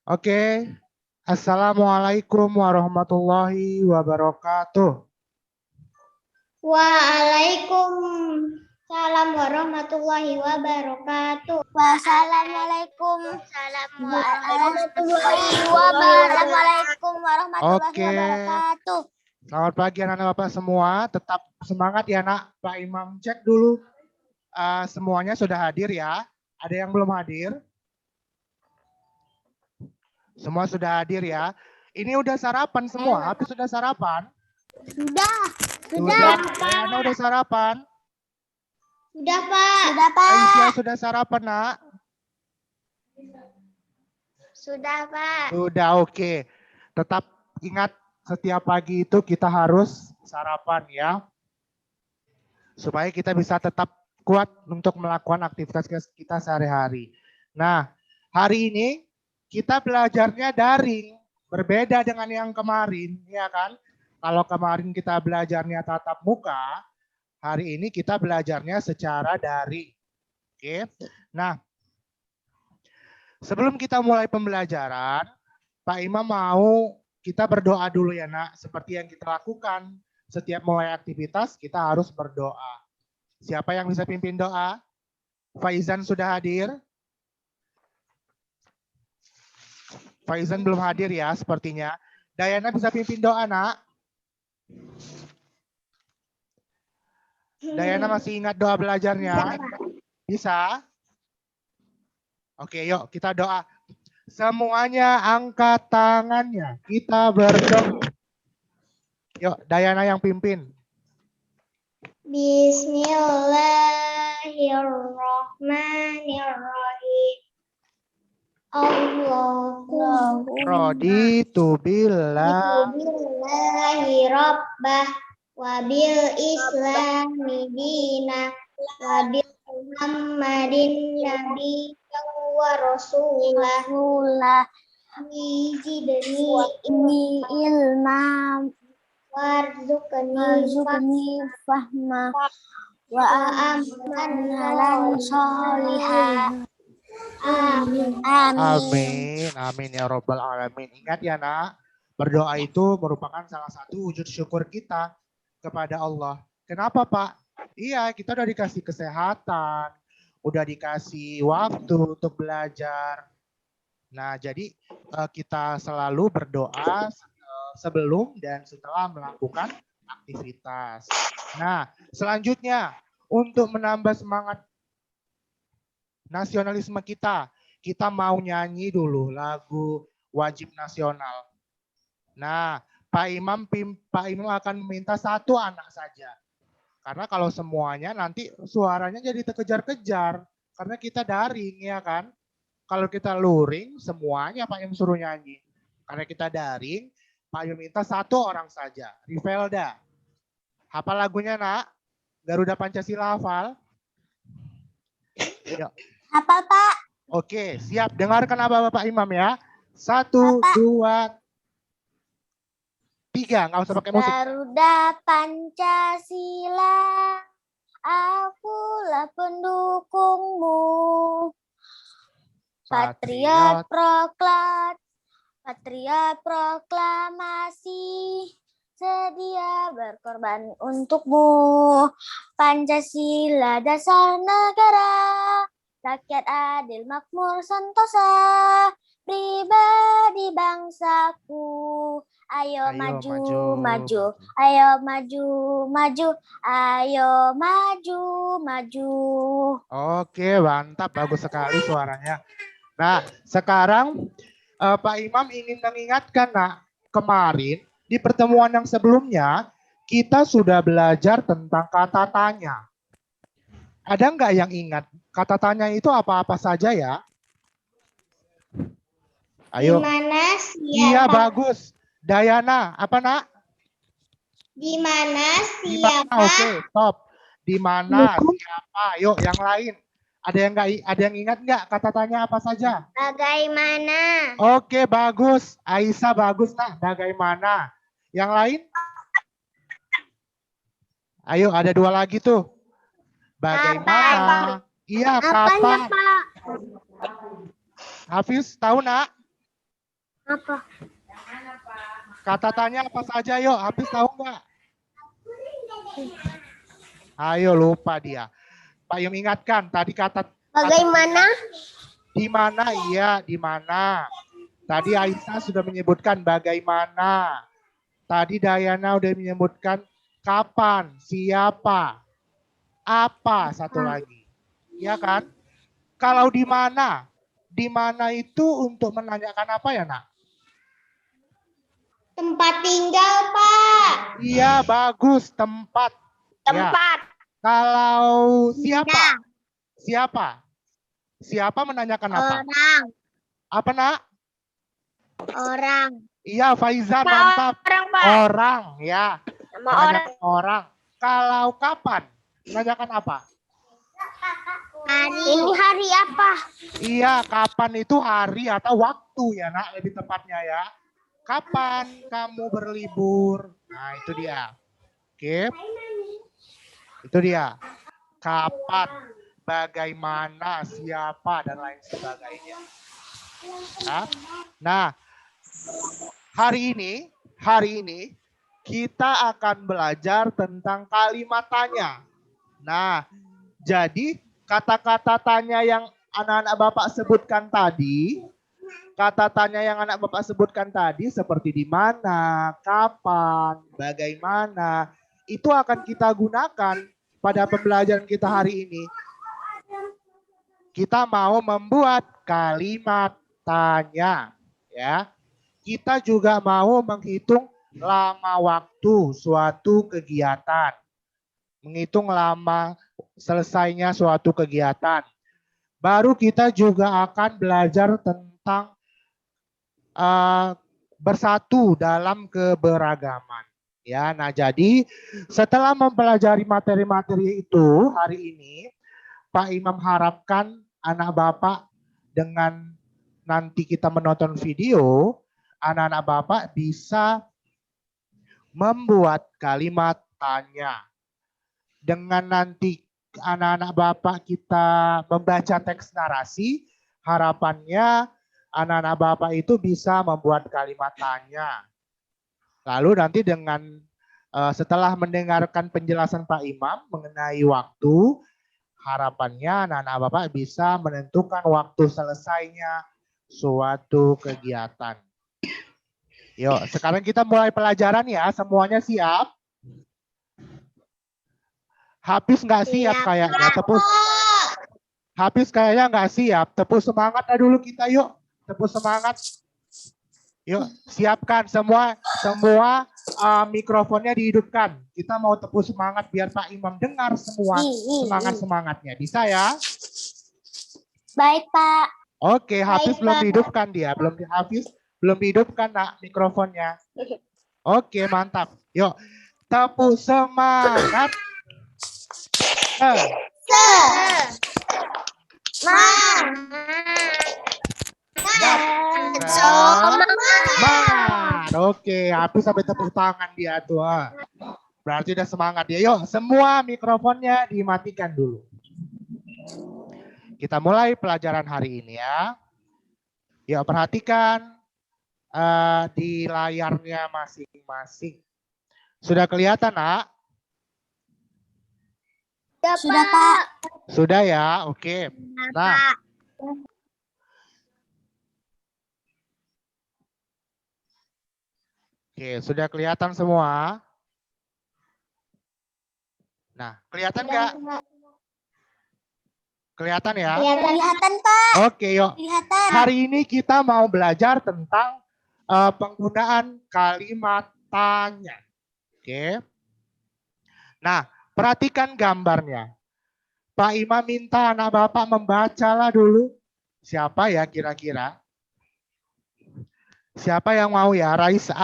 Oke. Assalamualaikum warahmatullahi wabarakatuh. Waalaikumsalam warahmatullahi wabarakatuh. Wassalamualaikum warahmatullahi Oke. wabarakatuh. Selamat pagi anak-anak Bapak semua. Tetap semangat ya nak. Pak Imam cek dulu. Semuanya sudah hadir ya. Ada yang belum hadir? Semua sudah hadir ya. Ini udah sarapan semua. Hafiz sudah sarapan? Sudah. Diana udah sarapan? Sudah, Pak. Aisyah sudah sarapan nak? Sudah, Pak. Sudah, oke. Tetap ingat setiap pagi itu kita harus sarapan ya. Supaya kita bisa tetap kuat untuk melakukan aktivitas kita sehari-hari. Nah, hari ini kita belajarnya daring. Berbeda dengan yang kemarin, ya kan? Kalau kemarin kita belajarnya tatap muka, hari ini kita belajarnya secara daring. Oke. Nah, sebelum kita mulai pembelajaran, Pak Imam mau kita berdoa dulu ya nak. Seperti yang kita lakukan setiap mulai aktivitas, kita harus berdoa. Siapa yang bisa pimpin doa? Faizan sudah hadir? Faizan belum hadir ya sepertinya. Dayana bisa pimpin doa nak? Dayana masih ingat doa belajarnya? Bisa? Oke, yuk kita doa. Semuanya angkat tangannya. Kita berdoa. Yuk, Dayana yang pimpin. Bismillahirrahmanirrahim. Allahumma Raditu billah billahi rabbah wa bil islami dina wa bil muhammadin nabiyyan wa rasulah Ini ilmam warzuqni fahma wa amalan solihah. Amin. Amin ya robbal alamin. Ingat ya nak, berdoa itu merupakan salah satu wujud syukur kita kepada Allah. Kenapa Pak? Iya, kita udah dikasih kesehatan, udah dikasih waktu untuk belajar. Nah, jadi kita selalu berdoa sebelum dan setelah melakukan aktivitas. Nah, selanjutnya untuk menambah semangat nasionalisme kita mau nyanyi dulu lagu wajib nasional. Nah, Pak Imam akan meminta satu anak saja. Karena kalau semuanya nanti suaranya jadi terkejar-kejar. Karena kita daring ya kan. Kalau kita luring semuanya Pak Imam suruh nyanyi. Karena kita daring, Pak Imam minta satu orang saja. Rivelda. Hafal lagunya nak? Garuda Pancasila hafal? Yuk. Hafal, Pak. Oke, siap. Dengarkan apa Bapak Imam ya. 1, 2, 3. Nggak usah pakai musik. Garuda Pancasila, akulah pendukungmu. Patriot proklamasi, sedia berkorban untukmu. Pancasila dasar negara, rakyat adil makmur sentosa, pribadi bangsaku. Ayo maju, ayo maju, ayo maju. Oke, mantap, bagus sekali suaranya. Nah, sekarang Pak Imam ingin mengingatkan nak, kemarin di pertemuan yang sebelumnya kita sudah belajar tentang kata tanya. Ada nggak yang ingat kata tanya itu apa-apa saja ya? Ayo. Dimana siapa? Iya, bagus. Dayana, apa nak? Dimana siapa? Oke, stop. Dimana siapa? Yuk, yang lain. Ada yang ingat nggak kata tanya apa saja? Bagaimana? Oke, bagus. Aisyah bagus nak. Bagaimana? Yang lain? Ayo, ada 2 lagi tuh. Bagaimana? Iya, kapan? Pak? Hafiz, tahu nak? Apa? Kata tanya apa saja yuk, Hafiz tahu nggak? Ayo lupa dia. Pak Yum ingatkan tadi kata Bagaimana? di mana, iya di mana. Tadi Aisyah sudah menyebutkan bagaimana. Tadi Dayana udah menyebutkan kapan, siapa, apa, satu lagi. Ya kan? Kalau di mana itu untuk menanyakan apa ya nak? Tempat tinggal, Pak. Iya bagus, tempat. Ya. Tempat. Kalau siapa? Siapa? Siapa menanyakan apa? Orang. Apa nak? Orang. Iya Faizan, Nama mantap. orang, Pak. Orang, ya. Nama orang. Menanyakan orang. Kalau kapan? Menanyakan apa? Hari. Ini hari apa? Iya, kapan itu hari atau waktu ya nak, lebih tepatnya ya. Kapan kamu berlibur? Nah itu dia. Oke. Itu dia. Kapan, bagaimana, siapa, dan lain sebagainya. Nah, hari ini kita akan belajar tentang kalimat tanya. Nah, jadi kata-kata tanya yang anak-anak Bapak sebutkan tadi, kata tanya yang anak Bapak sebutkan tadi seperti di mana, kapan, bagaimana, itu akan kita gunakan pada pembelajaran kita hari ini. Kita mau membuat kalimat tanya, ya. Kita juga mau menghitung lama waktu suatu kegiatan. Menghitung lama selesainya suatu kegiatan. Baru kita juga akan belajar tentang bersatu dalam keberagaman. Ya, nah jadi setelah mempelajari materi-materi itu hari ini, Pak Imam harapkan anak Bapak dengan nanti kita menonton video, anak-anak Bapak bisa membuat kalimat tanya. Dengan nanti anak-anak Bapak kita membaca teks narasi, harapannya anak-anak Bapak itu bisa membuat kalimat tanya. Lalu nanti dengan setelah mendengarkan penjelasan Pak Imam mengenai waktu, harapannya anak-anak Bapak bisa menentukan waktu selesainya suatu kegiatan. Yuk, sekarang kita mulai pelajaran ya. Semuanya siap? Hafiz nggak siap kayaknya? Hafiz kayaknya nggak siap. Tepuk semangat dulu kita yuk. Tepuk semangat. Yuk, siapkan semua mikrofonnya dihidupkan. Kita mau tepuk semangat biar Pak Imam dengar semua semangat-semangatnya. Bisa ya? Baik, Pak. Oke, Hafiz Baik, belum Pak. dihidupkan dia. Hafiz belum dihidupkan nak mikrofonnya. Oke, mantap. Yuk, tepuk semangat. Semangat. Oke, Hafiz sampai tepuk tangan dia tuh. Berarti udah semangat dia. Yuk, semua mikrofonnya dimatikan dulu. Kita mulai pelajaran hari ini ya. Yuk, perhatikan di layarnya masing-masing. Sudah kelihatan, nak? Sudah, Pak. Sudah ya, oke. Nah, oke, sudah kelihatan semua. Nah, kelihatan nggak? Kelihatan ya? Kelihatan, Pak. Oke, yuk. Kelihatan. Hari ini kita mau belajar tentang penggunaan kalimat tanya. Oke. Nah, perhatikan gambarnya. Pak Imam minta anak Bapak membacalah dulu. Siapa ya kira-kira? Siapa yang mau ya? Raisa.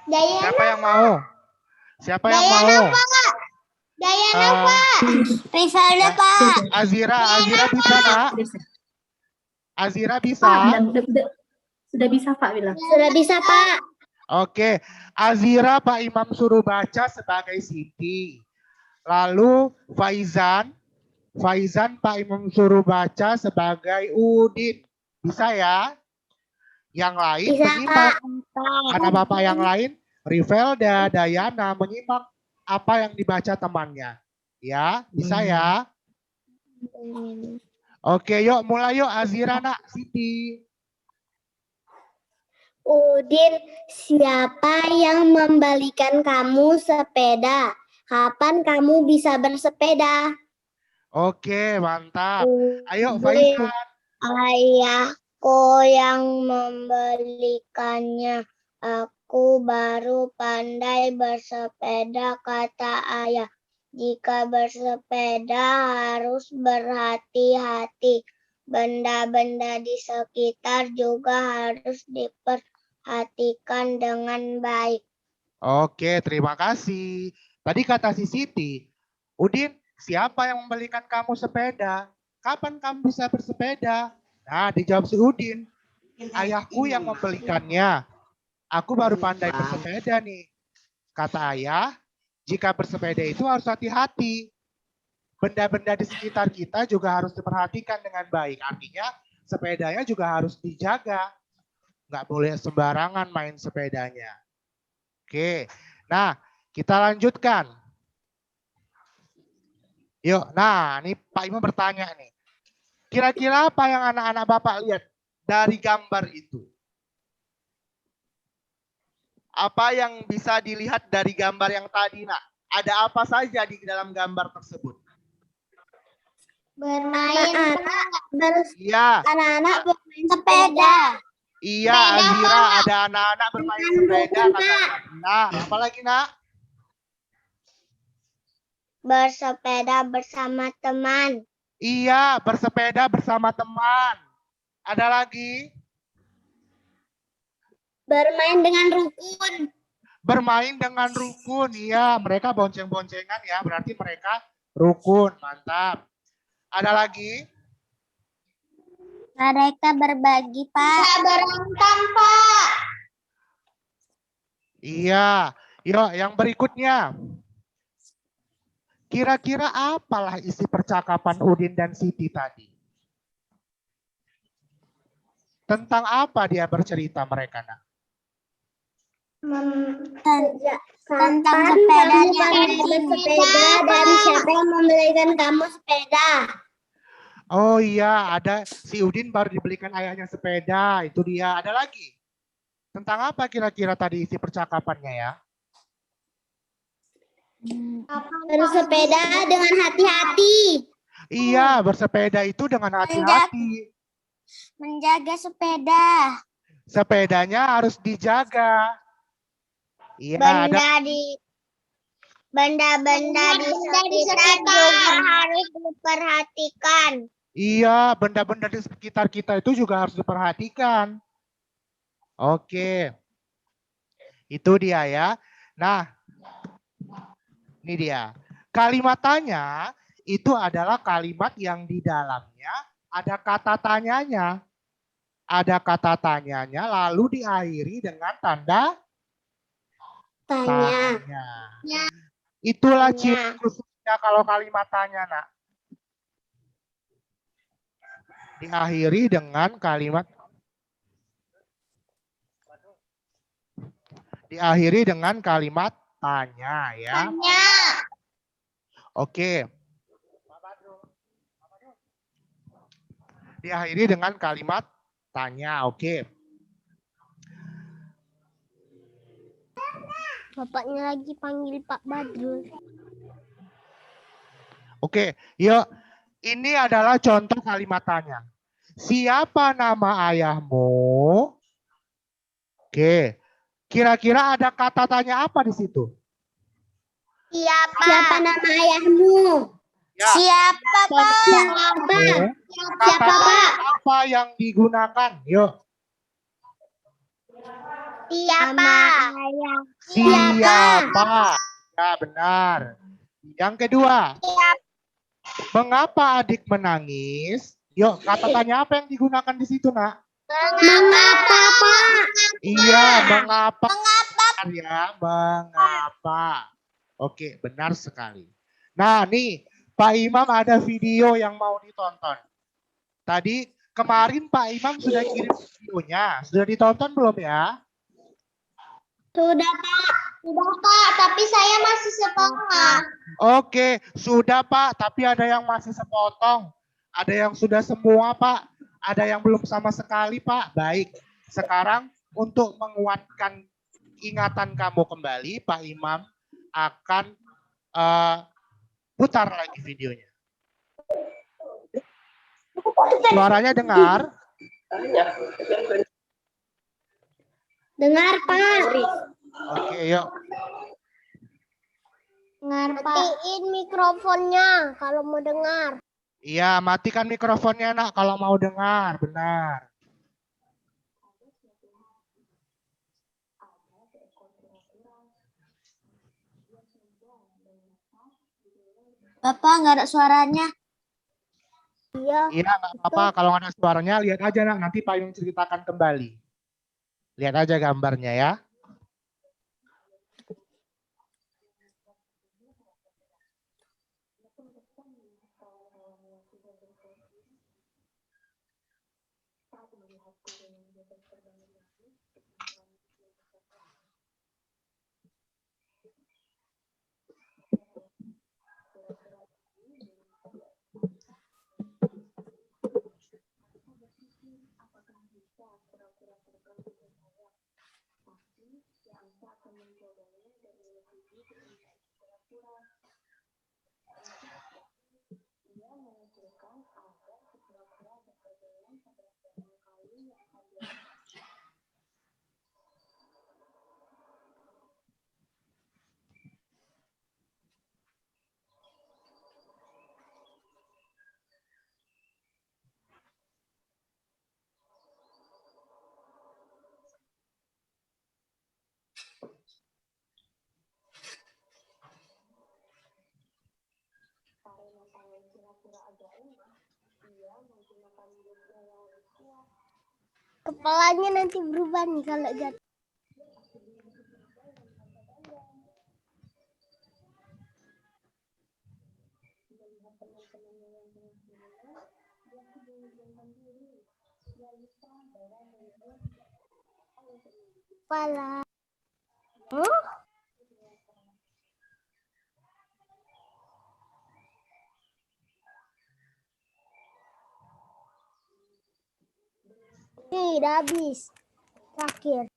Siapa yang mau? Siapa yang mau? Dayana, Pak. Rivalda, Pak. Azira bisa nak? Azira bisa? Sudah bisa Pak bilang. Sudah bisa, Pak. Oke, Azira Pak Imam suruh baca sebagai Siti. Lalu Faizan Pak Imam suruh baca sebagai Udin. Bisa ya? Yang lain Bisa, menyimak. Kak. Anak Bapak yang lain, Rivelda, Dayana menyimak apa yang dibaca temannya. Ya, bisa ya? Oke, yuk mulai yuk Azira, Nak, Siti. Udin, siapa yang membelikan kamu sepeda? Kapan kamu bisa bersepeda? Oke, mantap. Ayo Udin, Faizan. ayahku yang membelikannya. Aku baru pandai bersepeda, kata ayah. Jika bersepeda harus berhati-hati. Benda-benda di sekitar juga harus diperhatikan dengan baik. Oke, terima kasih. Tadi kata si Siti, Udin, siapa yang membelikan kamu sepeda? Kapan kamu bisa bersepeda? Nah, dijawab si Udin, ayahku yang membelikannya. Aku baru pandai bersepeda nih. Kata ayah, jika bersepeda itu harus hati-hati. Benda-benda di sekitar kita juga harus diperhatikan dengan baik. Artinya sepedanya juga harus dijaga. Nggak boleh sembarangan main sepedanya. Oke, nah kita lanjutkan. Yuk, nah ini Pak Imam bertanya nih. Kira-kira apa yang anak-anak Bapak lihat dari gambar itu? Apa yang bisa dilihat dari gambar yang tadi, Nak? Ada apa saja di dalam gambar tersebut? Bermain, Iya, anak-anak bermain sepeda. iya Sepeda, Azira, Pak. ada anak-anak bermain Dengan sepeda. rukun, Kata Pak. Nah, apa lagi, Nak? Bersepeda bersama teman. Iya, bersepeda bersama teman. Ada lagi? Bermain dengan rukun. Bermain dengan rukun. Iya, mereka bonceng-boncengan ya. Berarti mereka rukun. Mantap. Ada lagi? Mereka berbagi, Pak. Berantem, Pak. Iya. Yuk, yang berikutnya. Kira-kira apalah isi percakapan Udin dan Siti tadi? Tentang apa dia bercerita mereka, Nak? Tentang Kapan sepedanya kamu pandai Udin. bersepeda dan siapa yang membelikan kamu sepeda? Oh iya, ada si Udin baru dibelikan ayahnya sepeda. Itu dia. Ada lagi? Tentang apa kira-kira tadi isi percakapannya ya? Bersepeda dengan hati-hati. Iya, bersepeda itu dengan hati-hati. Menjaga sepeda. Sepedanya harus dijaga. Iya, ada. Benda-benda di sekitar juga harus diperhatikan. Iya, benda-benda di sekitar kita itu juga harus diperhatikan. Oke. Itu dia ya. Nah, ini dia. Kalimat tanya itu adalah kalimat yang di dalamnya ada kata tanyanya. Ada kata tanyanya lalu diakhiri dengan tanda tanya. Itulah ciri khususnya kalau kalimat tanya, Nak. Diakhiri dengan kalimat tanya ya. Tanya. Oke. Diakhiri dengan kalimat tanya. Oke. Bapaknya lagi panggil Pak Badrul. Oke, yuk. Ini adalah contoh kalimat tanya. Siapa nama ayahmu? Oke. Kira-kira ada kata tanya apa di situ? Siapa nama ayahmu? Ya. Siapa, Pak? Siapa? Kata Siapa, Pak? apa yang digunakan? Yuk. Siapa? Siapa? Ya, benar. Yang kedua. Mengapa adik menangis? Yuk, kata tanya apa yang digunakan di situ, Nak? Mengapa, Pak? Iya, mengapa? Ya, mengapa? Oke, benar sekali. Nah, nih, Pak Imam ada video yang mau ditonton. Tadi Kemarin Pak Imam sudah kirim videonya. Sudah ditonton belum ya? Sudah, Pak. Sudah, Pak. Tapi saya masih setengah. Oke, sudah Pak. Tapi ada yang masih sepotong. Ada yang sudah semua Pak. Ada yang belum sama sekali Pak. Baik. Sekarang untuk menguatkan ingatan kamu kembali, Pak Imam akan putar lagi videonya. Suaranya dengar? Dengar, Pak. Oke, yuk. Dengar, Pak. Matiin mikrofonnya kalau mau dengar. Iya, matikan mikrofonnya, Nak, kalau mau dengar. Benar. Bapak nggak ada suaranya. Iya. Iya, nggak apa-apa. Kalau nggak ada suaranya, lihat aja, Nak. Nanti Pak Imam ceritakan kembali. Lihat aja gambarnya ya. Kepalanya nanti berubah nih kalau jatuh. Kepala. Nih, udah habis. Terakhir.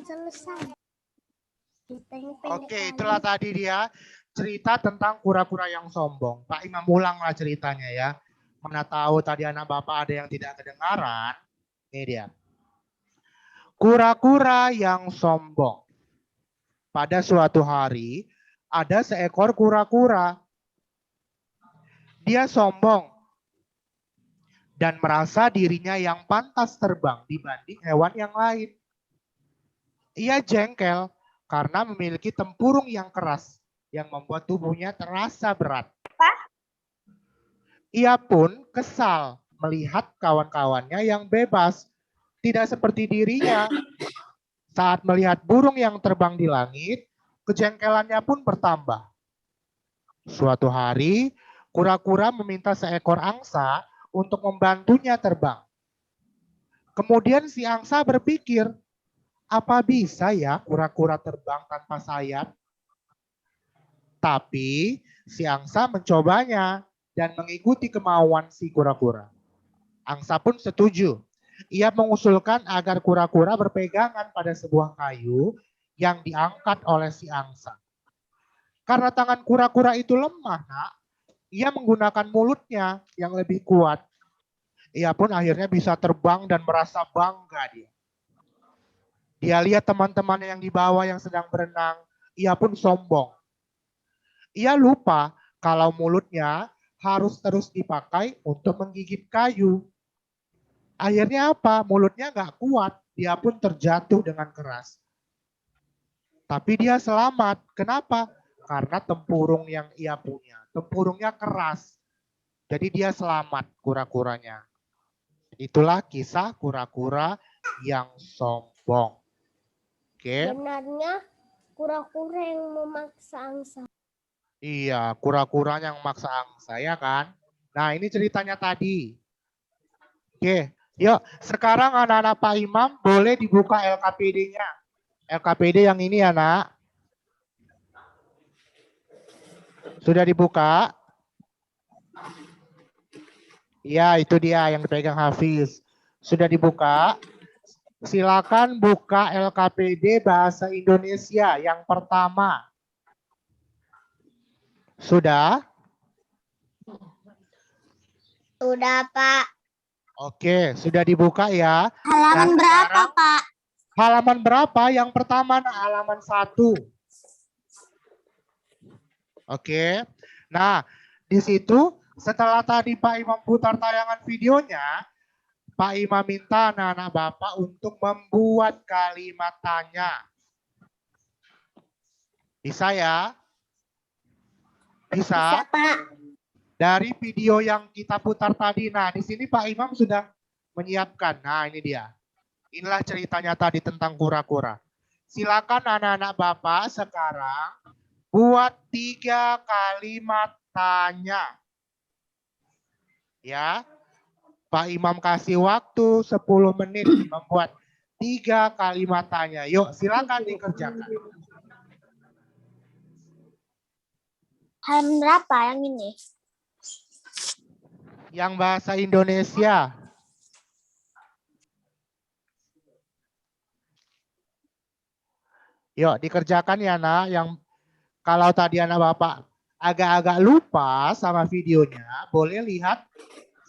Selesai. Oke, itulah tadi dia cerita tentang kura-kura yang sombong. Pak Imam ulanglah ceritanya ya. Mana tahu tadi anak Bapak ada yang tidak kedengaran. Ini dia. Kura-kura yang sombong. Pada suatu hari, ada seekor kura-kura. Dia sombong dan merasa dirinya yang pantas terbang dibanding hewan yang lain. Ia jengkel karena memiliki tempurung yang keras yang membuat tubuhnya terasa berat. Ia pun kesal melihat kawan-kawannya yang bebas, tidak seperti dirinya. Saat melihat burung yang terbang di langit, kejengkelannya pun bertambah. Suatu hari, kura-kura meminta seekor angsa untuk membantunya terbang. Kemudian si angsa berpikir, apa bisa ya kura-kura terbang tanpa sayap? Tapi si angsa mencobanya dan mengikuti kemauan si kura-kura. Angsa pun setuju. Ia mengusulkan agar kura-kura berpegangan pada sebuah kayu yang diangkat oleh si angsa. Karena tangan kura-kura itu lemah, Nak, ia menggunakan mulutnya yang lebih kuat. Ia pun akhirnya bisa terbang dan merasa bangga dia. Dia lihat teman-temannya yang di bawah yang sedang berenang, ia pun sombong. Ia lupa kalau mulutnya harus terus dipakai untuk menggigit kayu. Akhirnya apa? Mulutnya nggak kuat, dia pun terjatuh dengan keras. Tapi dia selamat. Kenapa? Karena tempurung yang ia punya. Tempurungnya keras. Jadi dia selamat kura-kuranya. Itulah kisah kura-kura yang sombong. Oke. Sebenarnya kura-kura yang memaksa angsa. Iya, kura-kura yang maksa angsa ya kan. Nah ini ceritanya tadi. Oke, yuk sekarang anak-anak Pak Imam boleh dibuka LKPD-nya. LKPD yang ini ya nak. Sudah dibuka? Iya itu dia yang dipegang Hafiz. Sudah dibuka? Silakan buka LKPD Bahasa Indonesia yang pertama. Sudah? Sudah, Pak. Oke, sudah dibuka ya. Halaman Nah, berapa, sekarang Pak? halaman berapa? Yang pertama nah, halaman 1. Oke. Nah, di situ setelah tadi Pak Imam putar tayangan videonya, Pak Imam minta anak-anak Bapak untuk membuat kalimat tanya. Bisa ya? Bisa? Pak. Dari video yang kita putar tadi. Nah, di sini Pak Imam sudah menyiapkan. Nah, ini dia. Inilah ceritanya tadi tentang kura-kura. Silakan anak-anak Bapak sekarang buat 3 kalimat tanya. Ya. Pak Imam kasih waktu 10 menit membuat 3 kalimat tanya. Yuk, silakan dikerjakan. Halaman berapa yang ini? Yang bahasa Indonesia. Yuk, dikerjakan ya, nak. Yang kalau tadi anak Bapak agak-agak lupa sama videonya, boleh lihat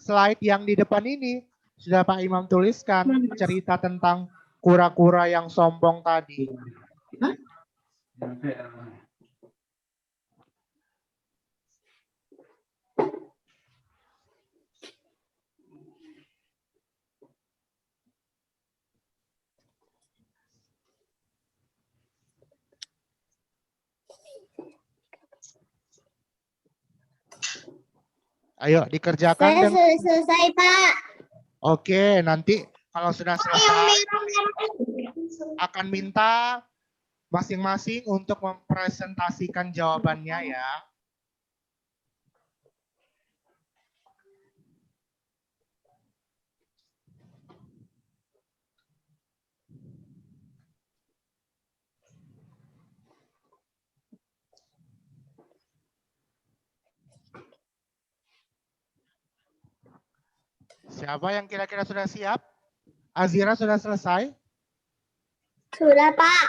slide yang di depan ini. Sudah Pak Imam tuliskan cerita tentang kura-kura yang sombong tadi. Ayo dikerjakan. Saya sudah selesai, Pak. Oke, nanti kalau sudah selesai akan minta masing-masing untuk mempresentasikan jawabannya ya. Siapa yang kira-kira sudah siap? Azira sudah selesai? Sudah, Pak.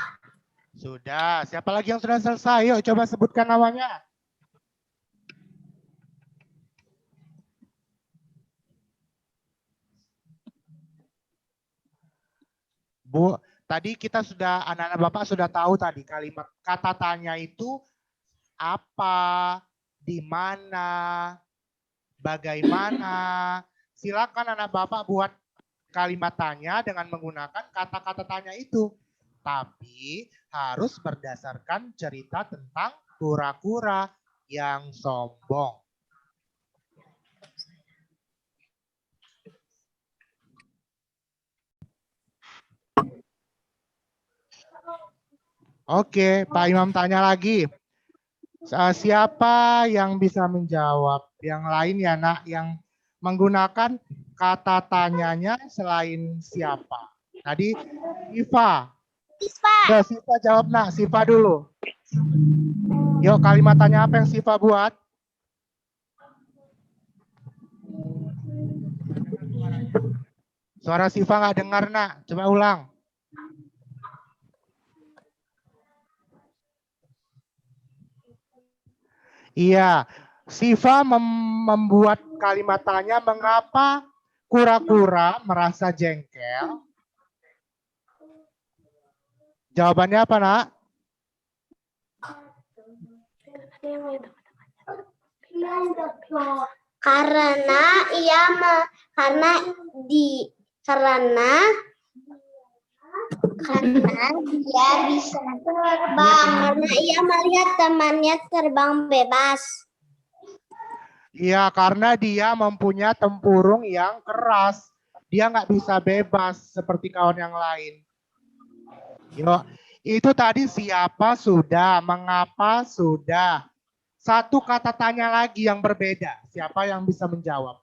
Sudah. Siapa lagi yang sudah selesai? Yuk coba sebutkan namanya. Bu, tadi kita sudah, anak-anak Bapak sudah tahu tadi kalimat kata tanya itu apa, di mana, bagaimana. Silakan anak Bapak buat kalimat tanya dengan menggunakan kata-kata tanya itu. Tapi harus berdasarkan cerita tentang kura-kura yang sombong. Oke, Pak Imam tanya lagi. Siapa yang bisa menjawab? Yang lain ya, nak, yang menggunakan kata tanyanya selain siapa? Tadi Siva. Ya, Siva jawab, nak. Siva dulu. Yuk, kalimat tanya apa yang Siva buat? Suara Siva nggak dengar, nak. Coba ulang. Iya, Siva membuat kalimat tanya mengapa kura-kura merasa jengkel. Jawabannya apa, nak? Karena dia bisa terbang, karena ia melihat temannya terbang bebas. Iya, karena dia mempunyai tempurung yang keras. Dia nggak bisa bebas seperti kawan yang lain. Yuk, Itu tadi siapa sudah, mengapa sudah. Satu kata tanya lagi yang berbeda. Siapa yang bisa menjawab?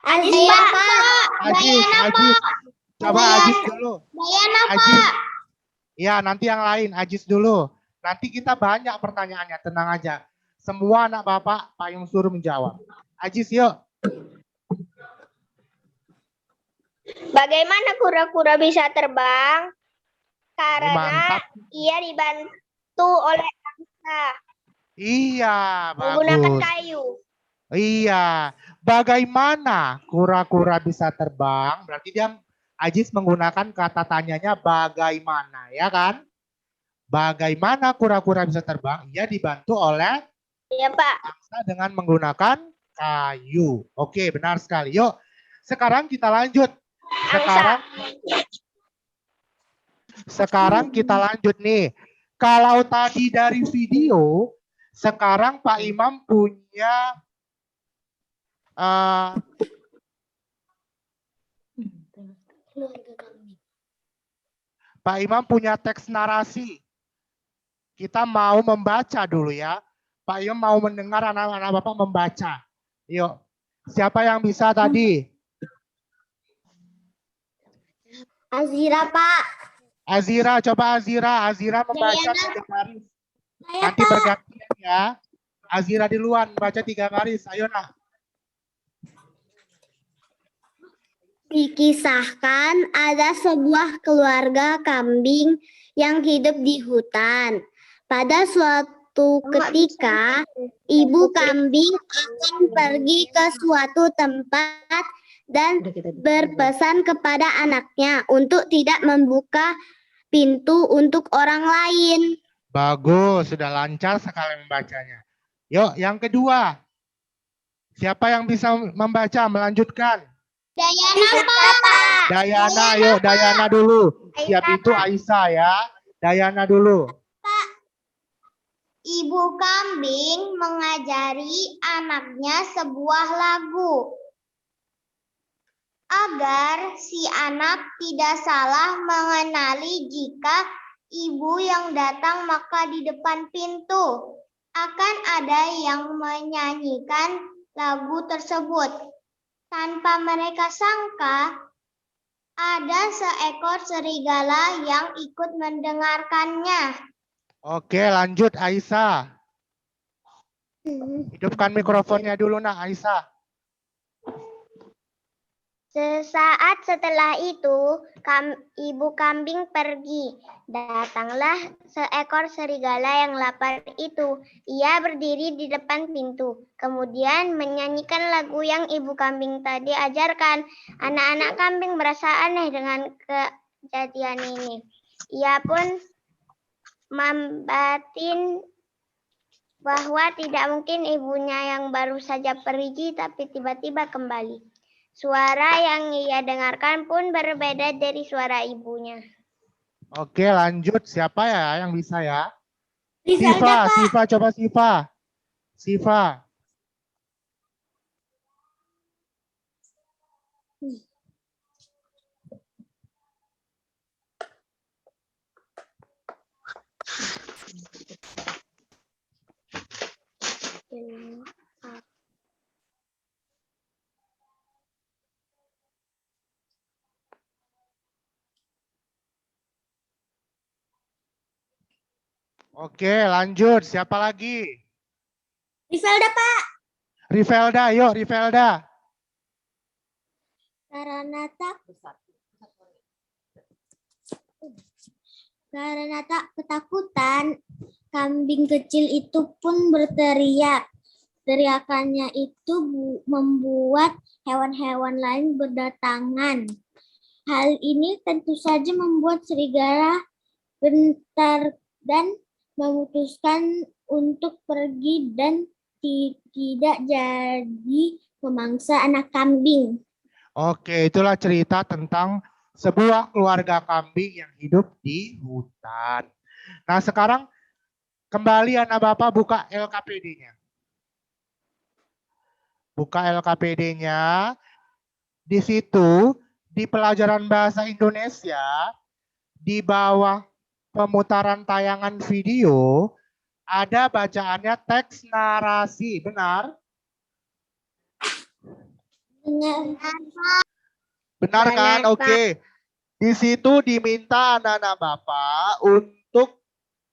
Ajis, Pak. Ajis, Dayana, Ajis. Pak. Coba Ajis dulu. Dayana, Ajis. Pak. Ya, nanti yang lain. Ajis dulu. Nanti kita banyak pertanyaannya. Tenang aja. Semua anak Bapak, Payung suruh menjawab. Ajis, yuk. Bagaimana kura-kura bisa terbang? Ini Karena mantap. ia dibantu oleh angsa Iya, menggunakan bagus. kayu. Iya. Bagaimana kura-kura bisa terbang? Berarti dia Ajis menggunakan kata tanyanya bagaimana, ya kan? Bagaimana kura-kura bisa terbang? Ia dibantu oleh Iya, Pak. angsa dengan menggunakan kayu. Oke, benar sekali. Yuk, sekarang kita lanjut. Sekarang kita lanjut nih. Kalau tadi dari video, sekarang Pak Imam punya Pak Imam punya teks narasi. Kita mau membaca dulu ya. Pak Imam mau mendengar anak-anak Bapak membaca. Yuk, siapa yang bisa tadi? Azira, Pak. Azira, coba Azira. Azira membaca 3 baris. Nanti bergantian ya. Azira duluan baca 3 baris. Ayo nak. Dikisahkan ada sebuah keluarga kambing yang hidup di hutan. Pada suatu ketika, ibu kambing akan pergi ke suatu tempat dan berpesan kepada anaknya untuk tidak membuka pintu untuk orang lain. Bagus, sudah lancar sekali membacanya. Yuk, yang kedua. Siapa yang bisa membaca, melanjutkan? Dayana, Pak. Dayana, yuk Dayana dulu. Siap itu Aisyah ya. Dayana dulu. Ibu kambing mengajari anaknya sebuah lagu agar si anak tidak salah mengenali jika ibu yang datang maka di depan pintu akan ada yang menyanyikan lagu tersebut. Tanpa mereka sangka, ada seekor serigala yang ikut mendengarkannya. Oke, lanjut Aisyah. Hidupkan mikrofonnya dulu nak Aisyah. Sesaat setelah itu, ibu kambing pergi. Datanglah seekor serigala yang lapar itu. Ia berdiri di depan pintu. Kemudian menyanyikan lagu yang ibu kambing tadi ajarkan. Anak-anak kambing merasa aneh dengan kejadian ini. Ia pun membatin bahwa tidak mungkin ibunya yang baru saja pergi tapi tiba-tiba kembali. Suara yang ia dengarkan pun berbeda dari suara ibunya. Oke, lanjut. Siapa ya yang bisa ya? Siva, coba Siva. Siva. Oke, lanjut. Siapa lagi? Rivelda, Pak. Rivelda, yuk Rivelda. Karena tak ketakutan, kambing kecil itu pun berteriak. Teriakannya itu membuat hewan-hewan lain berdatangan. Hal ini tentu saja membuat serigala gentar dan memutuskan untuk pergi dan tidak jadi memangsa anak kambing. Oke, itulah cerita tentang sebuah keluarga kambing yang hidup di hutan. Nah, sekarang kembali anak Bapak buka LKPD-nya. Buka LKPD-nya. Di situ, di pelajaran bahasa Indonesia, di bawah pemutaran tayangan video, ada bacaannya teks narasi, benar? Benar kan? Benar, Oke. Di situ diminta anak-anak Bapak untuk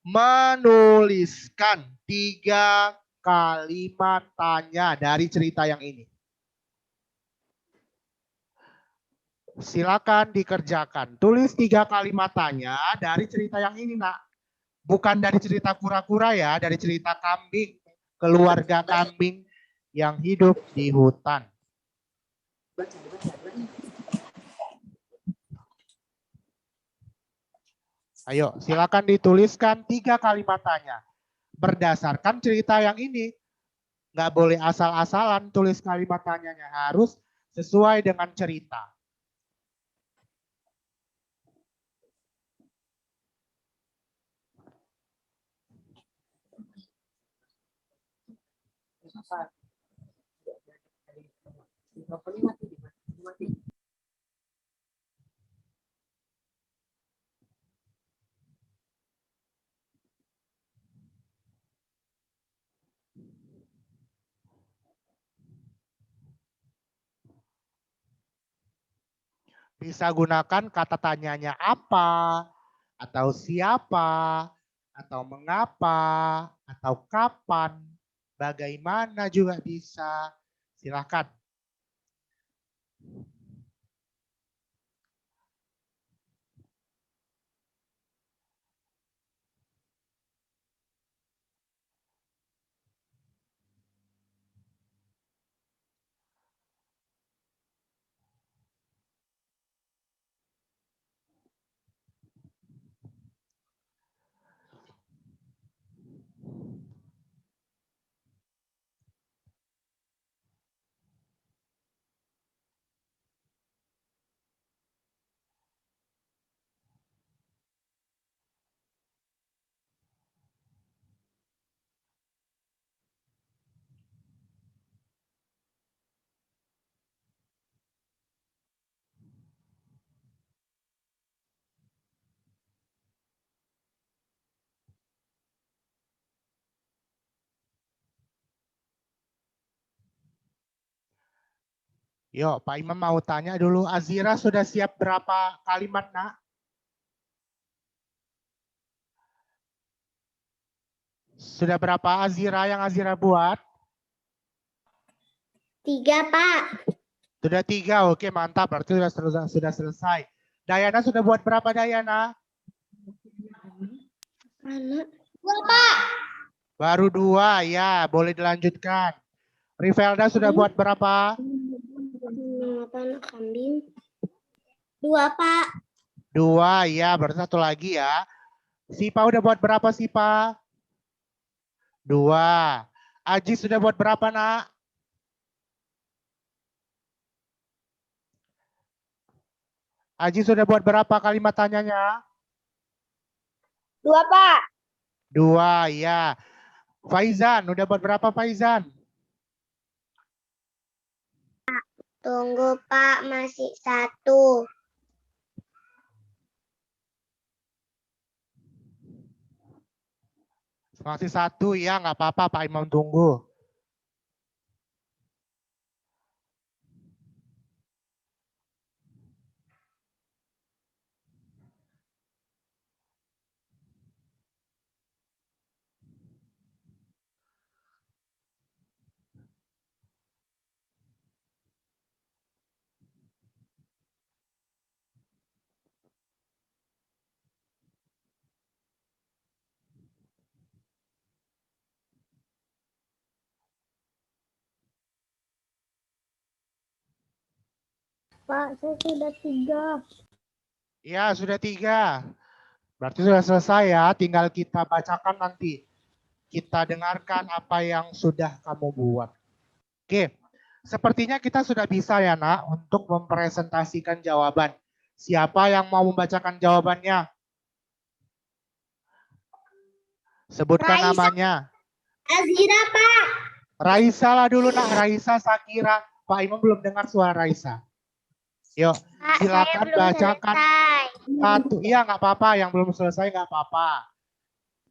menuliskan 3 kalimat tanya dari cerita yang ini. Silakan dikerjakan. Tulis 3 kalimat tanya dari cerita yang ini, Nak. Bukan dari cerita kura-kura ya, dari cerita kambing, keluarga kambing yang hidup di hutan. Ayo, silakan dituliskan 3 kalimat tanya. Berdasarkan cerita yang ini, nggak boleh asal-asalan tulis kalimat tanyanya, harus sesuai dengan cerita. Bisa gunakan kata tanyanya apa, atau siapa, atau mengapa, atau kapan, bagaimana juga bisa. Silakan. Yuk, Pak Imam mau tanya dulu, Azira sudah siap berapa kalimat, Nak? Sudah berapa Azira yang Azira buat? 3, Pak. Sudah 3, oke mantap, berarti sudah selesai. Dayana sudah buat berapa, Dayana? 2, Pak. Baru 2, ya boleh dilanjutkan. Rivelda sudah buat berapa? Anak kambing. 2, Pak. 2, ya berarti 1 lagi ya. Sipa udah buat berapa, Sipa? 2. Aji sudah buat berapa, Nak? Aji sudah buat berapa kalimat tanyanya? 2, Pak. 2, ya. Faizan, udah buat berapa, Faizan? Tunggu, Pak. Masih 1. Masih 1, ya nggak apa-apa, Pak Imam tunggu. Pak, saya sudah 3. Ya, sudah 3. Berarti sudah selesai ya, tinggal kita bacakan nanti. Kita dengarkan apa yang sudah kamu buat. Oke, sepertinya kita sudah bisa ya, Nak, untuk mempresentasikan jawaban. Siapa yang mau membacakan jawabannya? Sebutkan Raisa. namanya. Azira, Pak. Raisa lah dulu, Nak. Raisa, Sakira. Pak Imam belum dengar suara Raisa. Yuk, Pak, silakan saya belum bacakan. selesai. Satu, iya nggak apa-apa. Yang belum selesai nggak apa-apa.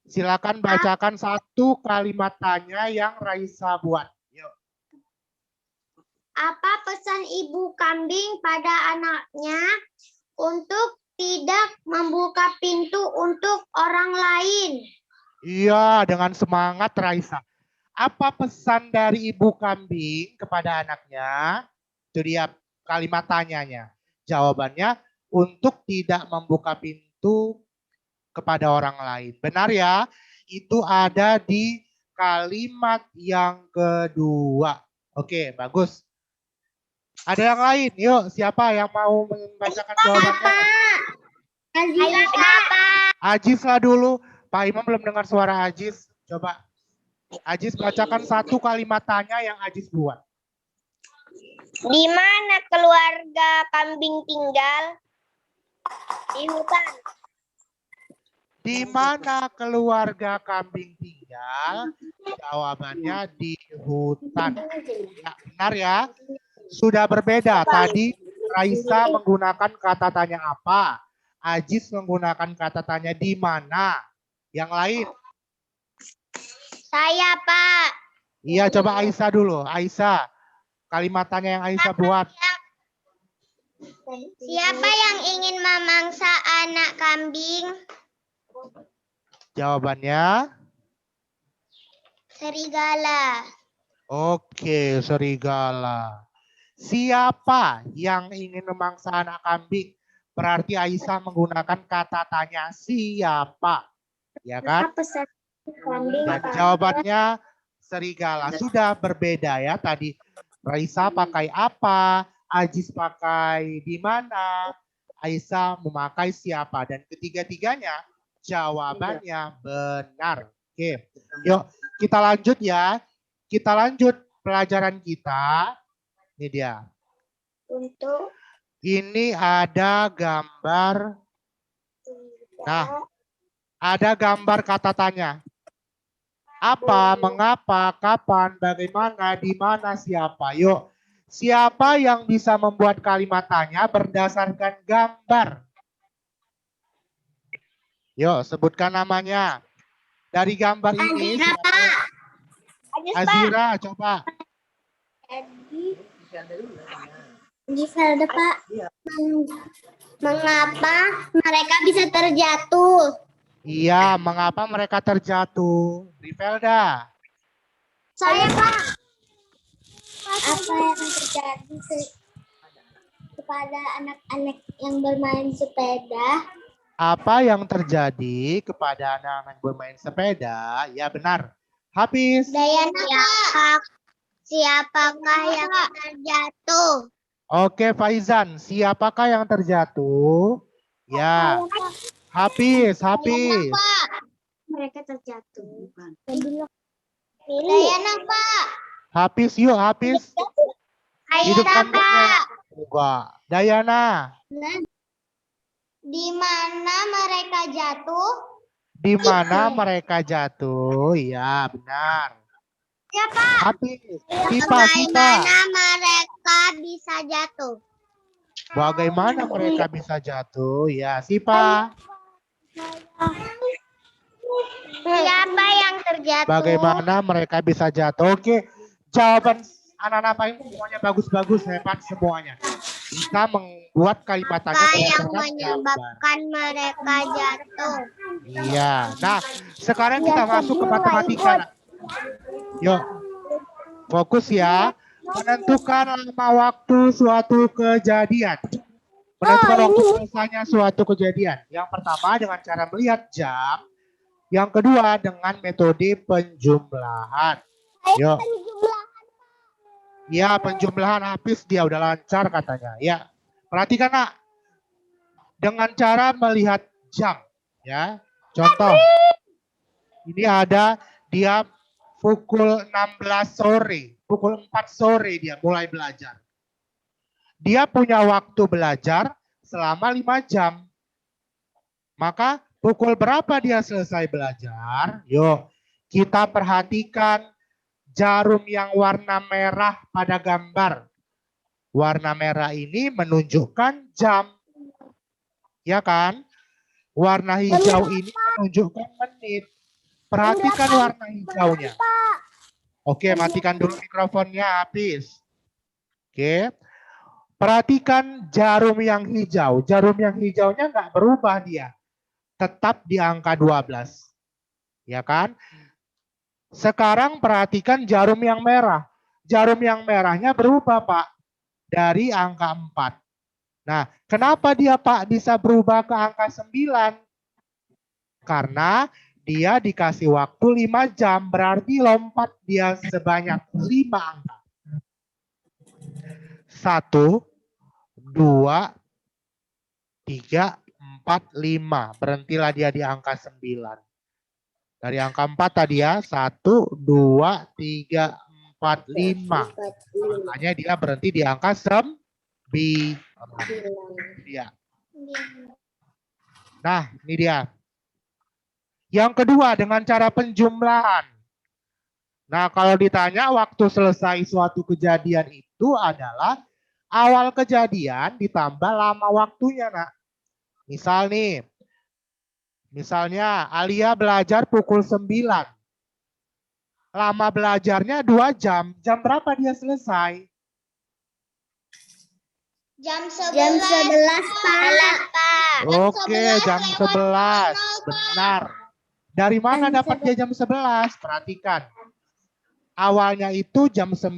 Silakan bacakan satu kalimat tanya yang Raisa buat. Yuk. Apa pesan ibu kambing pada anaknya untuk tidak membuka pintu untuk orang lain? Iya, dengan semangat Raisa. Apa pesan dari ibu kambing kepada anaknya? Itu dia kalimat tanyanya. Jawabannya, untuk tidak membuka pintu kepada orang lain. Benar ya? Itu ada di kalimat yang kedua. Oke, bagus. Ada yang lain? Yuk, siapa yang mau membacakan jawabannya? Ayo, Pak. Ajis lah dulu. Pak Imam belum dengar suara Ajis. Coba. Ajis bacakan satu kalimat tanya yang Ajis buat. Di mana keluarga kambing tinggal? Di hutan. Di mana keluarga kambing tinggal? Jawabannya di hutan. Ya, benar ya? Sudah berbeda. Tadi Raisa menggunakan kata tanya apa? Ajis menggunakan kata tanya di mana? Yang lain? Saya, Pak. Iya, coba Aisyah dulu. Aisyah, kalimat tanya yang Aisyah buat. Siapa yang ingin memangsa anak kambing? Jawabannya? Serigala. Oke, serigala. Siapa yang ingin memangsa anak kambing? Berarti Aisyah menggunakan kata tanya siapa? Ya kan? Pesan kambing. Dan jawabannya serigala. Sudah berbeda ya tadi. Raisa pakai apa? Ajis pakai di mana? Aisyah memakai siapa? Dan ketiga-tiganya jawabannya benar. Oke, yuk kita lanjut ya. Kita lanjut pelajaran kita. Ini dia. Untuk Ini ada gambar. Nah, ada gambar kata tanya. Apa, mengapa, kapan, bagaimana, di mana, siapa. Yuk, siapa yang bisa membuat kalimat tanya berdasarkan gambar? Yuk, sebutkan namanya. Dari gambar ini, Azira, coba. Giselda, Pak. Mengapa mereka bisa terjatuh? Iya, mengapa mereka terjatuh? Rivelda. Saya, Pak. Apa yang terjadi kepada anak-anak yang bermain sepeda? Apa yang terjadi kepada anak-anak bermain sepeda? Ya benar. Habis. Dayana, Pak. Siapakah yang terjatuh? Oke, Faizan. Siapakah yang terjatuh? Ya. Habis. Mereka terjatuh. Dayana, Pak. Habis yuk, habis. Ayana, Pak. Enggak. Dayana. Di mana mereka jatuh? Di mana mereka jatuh? Ya, benar. Siapa? Habis. Sipa. Bagaimana mereka bisa jatuh? Bagaimana mereka bisa jatuh? Ya, Sipa. Siapa yang terjatuh? Bagaimana mereka bisa jatuh? Oke, jawaban anak-anak Pak ini semuanya bagus-bagus, hebat semuanya. Bisa membuat kalimat tanya Apa yang berdasarkan menyebabkan mereka jatuh? gambar. Iya. Nah, sekarang kita masuk ke matematika. Nak. Yuk, fokus ya. Menentukan lama waktu suatu kejadian. Menentukan waktu selesainya suatu kejadian. Yang pertama dengan cara melihat jam. Yang kedua dengan metode penjumlahan. Yuk. Ya, penjumlahan habis dia udah lancar katanya. Ya. Perhatikan, Nak. Dengan cara melihat jam, ya. Contoh. Ini ada dia pukul 16 sore, pukul 4 sore dia mulai belajar. Dia punya waktu belajar selama 5 jam. Maka pukul berapa dia selesai belajar? Yuk, kita perhatikan jarum yang warna merah pada gambar. Warna merah ini menunjukkan jam. Ya kan? Warna hijau ini menunjukkan menit. Perhatikan warna hijaunya. Oke, matikan dulu mikrofonnya, habis. Oke. Perhatikan jarum yang hijau. Jarum yang hijaunya nggak berubah dia. Tetap di angka 12. Ya kan? Sekarang perhatikan jarum yang merah. Jarum yang merahnya berubah, Pak. Dari angka 4. Nah, kenapa dia, Pak, bisa berubah ke angka 9? Karena dia dikasih waktu 5 jam. Berarti lompat dia sebanyak 5 angka. 1, 2, 3, 4, 5. Berhentilah dia di angka 9. Dari angka 4 tadi ya. 1, 2, 3, 4, 5. Makanya dia berhenti di angka 9. Nah, ini dia. Yang kedua, dengan cara penjumlahan. Nah, kalau ditanya waktu selesai suatu kejadian itu adalah awal kejadian ditambah lama waktunya, nak. Misal nih, misalnya Alia belajar pukul 9. Lama belajarnya 2 jam. Jam berapa dia selesai? Jam 11, Pak. Oke, jam 11. Benar. Dari mana dapat dia jam 11? Perhatikan. Awalnya itu jam 9.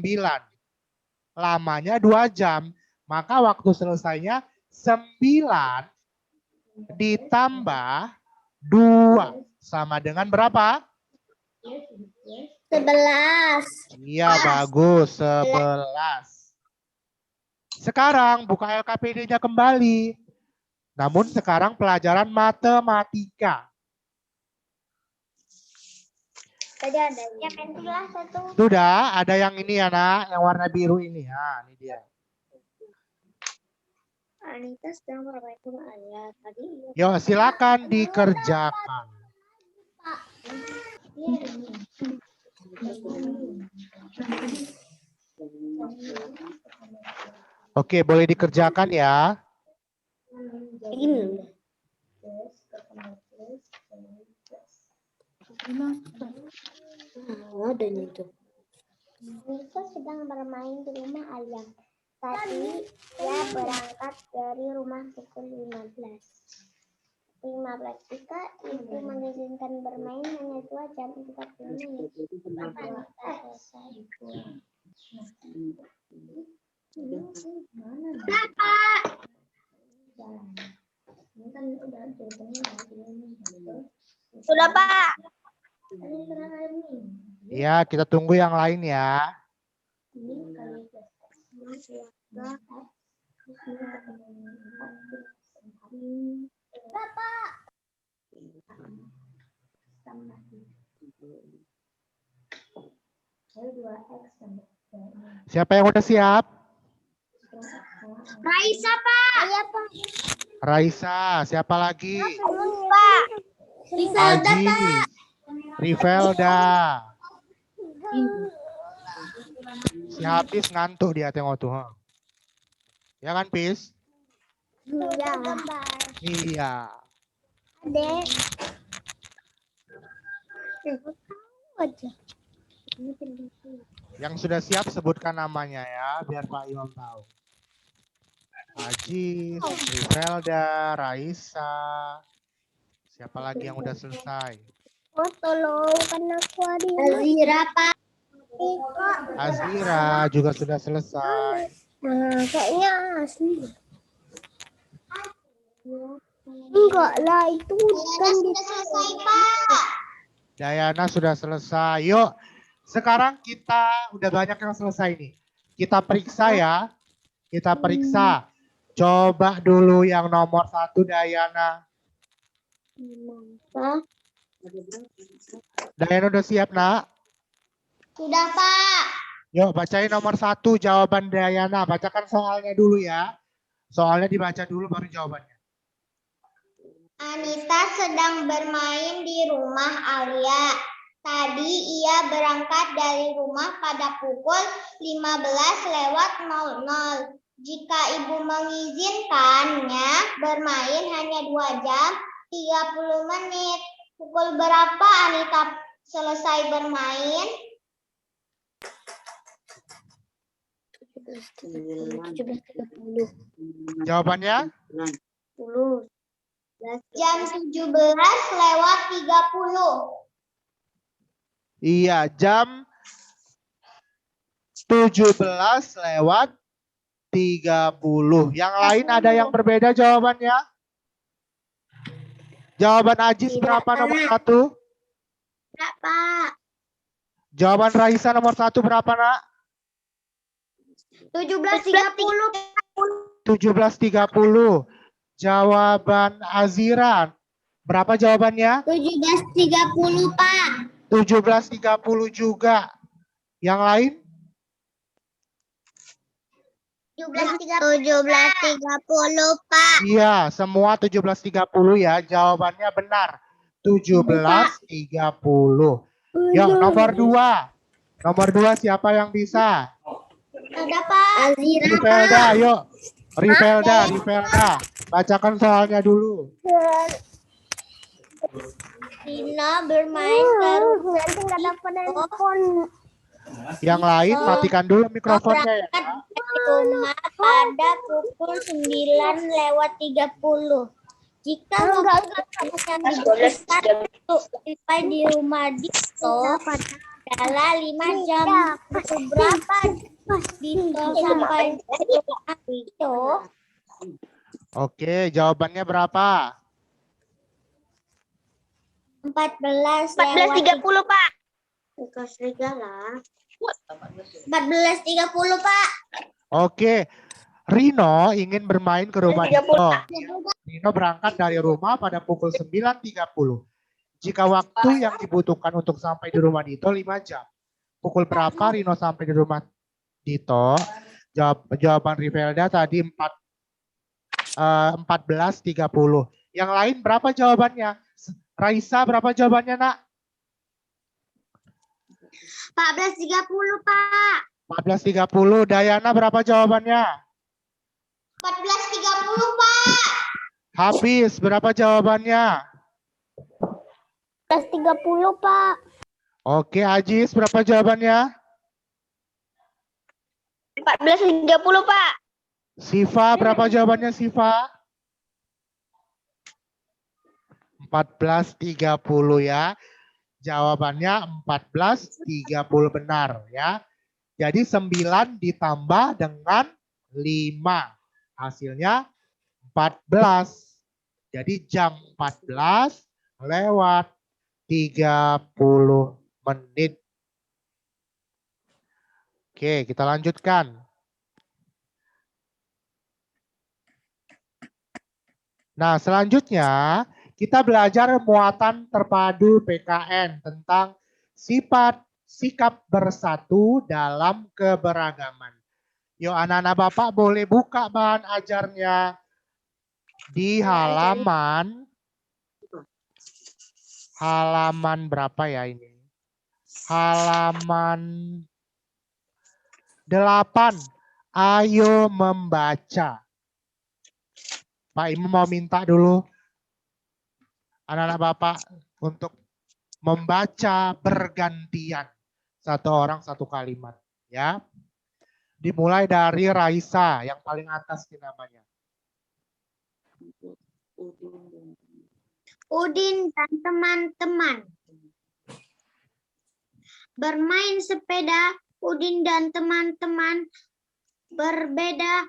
Lamanya 2 jam. Maka waktu selesainya 9 ditambah 2. Sama dengan berapa? 11. Iya, bagus. 11. Sekarang buka LKPD-nya kembali. Namun sekarang pelajaran matematika. Tadi ada ya pentilah satu. Sudah, ada yang ini ya, nak, yang warna biru ini. Nah, ini dia. Anita sedang memperbaiki ayat tadi. Yuk, silakan dikerjakan. Oke, boleh dikerjakan ya. Ini. Adanya itu. Nisa sedang bermain di rumah Alia. Tadi dia berangkat dari rumah pukul 15. Jika ibu mengizinkan bermain hanya 2 jam 40 menit. Maka selesai. Sudah, Pak. Ya, kita tunggu yang lain ya. Bapak. Siapa yang udah siap? Raisa, Pak. Iya, Pak. Raisa, siapa lagi? Pak. Aji, Rivelda. Si Hafiz ngantuk dia tengok tuh. Ha. Ya kan, Pis? Iya. Iya. Adek. Yang sudah siap sebutkan namanya ya, biar Pak Imam tahu. Aji, Rivelda, Raisa. Siapa lagi yang udah selesai? Oh, tolong kan aku ada. Azira, Pak. Azira juga sudah selesai. Nah, kayaknya asli. Enggak lah, itu kan sudah selesai, Pak. Dayana sudah selesai. Yuk, sekarang kita udah banyak yang selesai nih. Kita periksa ya. Kita periksa. Coba dulu yang nomor 1 Dayana. Dayana udah siap, nak? Sudah, Pak. Yuk, bacain nomor 1 jawaban Dayana. Bacakan soalnya dulu ya. Soalnya dibaca dulu baru jawabannya. Anita sedang bermain di rumah Alia. Tadi ia berangkat dari rumah pada pukul 15:00. Jika ibu mengizinkannya bermain hanya 2 jam 30 menit. Pukul berapa Anita selesai bermain? 17.30. Jawabannya? Jam 17:30. Iya, jam 17:30. Yang lain ada yang berbeda jawabannya? Jawaban Ajis berapa nomor 1? Enggak, Pak. Jawaban Raisa nomor 1 berapa, Nak? 17:30. 17:30. Jawaban Azira berapa jawabannya? 17.30, Pak. 17:30 juga. Yang lain? 17:30, Pak. Iya, semua 17:30 ya. Jawabannya benar. 17:30. Yuk, nomor 2. Nomor 2 siapa yang bisa? Ada, Pak. Rivelda, yuk. Rivelda. Bacakan soalnya dulu. Rina bermain Yang lain matikan dulu mikrofonnya ya. dari rumah pada pukul 9:30. Jika waktu yang dibutuhkan untuk sampai di rumah Dito adalah 5 jam. Berapa Dito sampai di rumah Dito? Oke, jawabannya berapa? 14:30, Pak. 14:30, Pak. Oke, Rino ingin bermain ke rumah Dito. Rino berangkat dari rumah pada pukul 9:30. Jika waktu yang dibutuhkan untuk sampai di rumah Dito 5 jam. Pukul berapa Rino sampai di rumah Dito? Jawaban Rivelda tadi 14:30. Yang lain berapa jawabannya? Raisa berapa jawabannya, Nak? 14:30, Pak. 14:30. Dayana berapa jawabannya? 14:30, Pak. Hafiz berapa jawabannya? 14:30, Pak. Oke, Ajis berapa jawabannya? 14:30, Pak. Siva berapa jawabannya, Siva? 14:30 ya. Jawabannya 14:30 benar ya. Jadi 9 ditambah dengan 5. Hasilnya 14. Jadi jam 14:30 menit. Oke, kita lanjutkan. Nah, selanjutnya kita belajar muatan terpadu PKN tentang sifat sikap bersatu dalam keberagaman. Yuk anak-anak Bapak boleh buka bahan ajarnya di halaman berapa ya ini? Halaman 8. Ayo membaca. Pak Imam mau minta dulu anak-anak Bapak untuk membaca bergantian. Satu orang satu kalimat. Ya. Dimulai dari Raisa yang paling atas di namanya. Udin dan teman-teman. Bermain sepeda, Udin dan teman-teman berbeda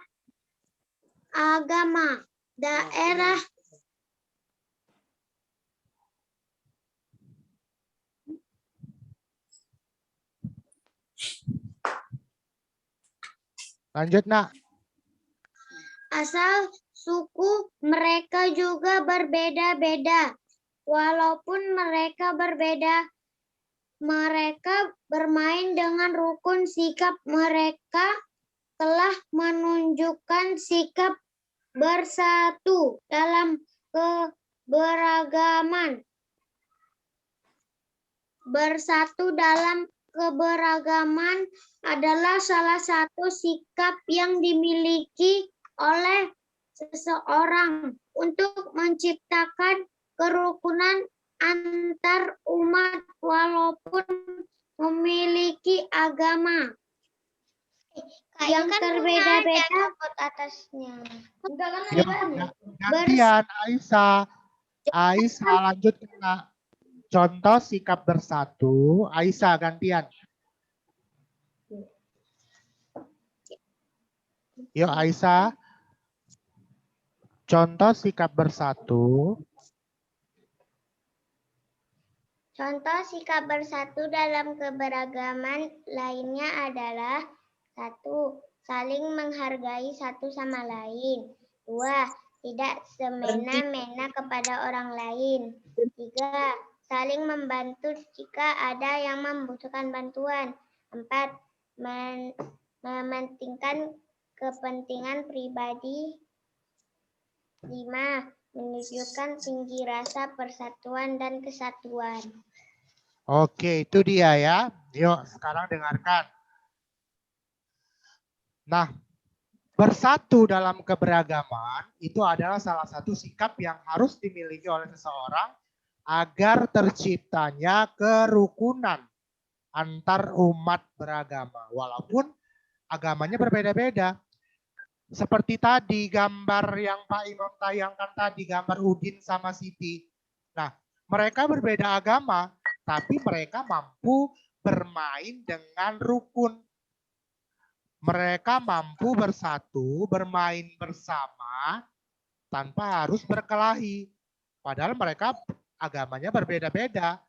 agama, daerah, Lanjut, Nak. asal suku mereka juga berbeda-beda. Walaupun mereka berbeda, mereka bermain dengan rukun. Sikap mereka telah menunjukkan sikap bersatu dalam keberagaman. Bersatu dalam keberagaman adalah salah satu sikap yang dimiliki oleh seseorang untuk menciptakan kerukunan antar umat walaupun memiliki agama yang berbeda-beda atasnya. Yuk, gantian Aisyah. Aisyah lanjut ke contoh sikap bersatu. Aisyah gantian. Yuk Aisyah. Contoh sikap bersatu. Contoh sikap bersatu dalam keberagaman lainnya adalah 1. Saling menghargai satu sama lain. 2. Tidak semena-mena kepada orang lain. 3. Saling membantu jika ada yang membutuhkan bantuan. 4. Mementingkan kepentingan pribadi. 5. Menunjukkan tinggi rasa persatuan dan kesatuan. Oke, itu dia ya. Yuk, sekarang dengarkan. Nah, bersatu dalam keberagaman itu adalah salah satu sikap yang harus dimiliki oleh seseorang agar terciptanya kerukunan antar umat beragama. Walaupun agamanya berbeda-beda. Seperti tadi gambar yang Pak Imam tayangkan tadi, gambar Udin sama Siti. Nah, mereka berbeda agama, tapi mereka mampu bermain dengan rukun. Mereka mampu bersatu, bermain bersama, tanpa harus berkelahi. Padahal mereka agamanya berbeda-beda,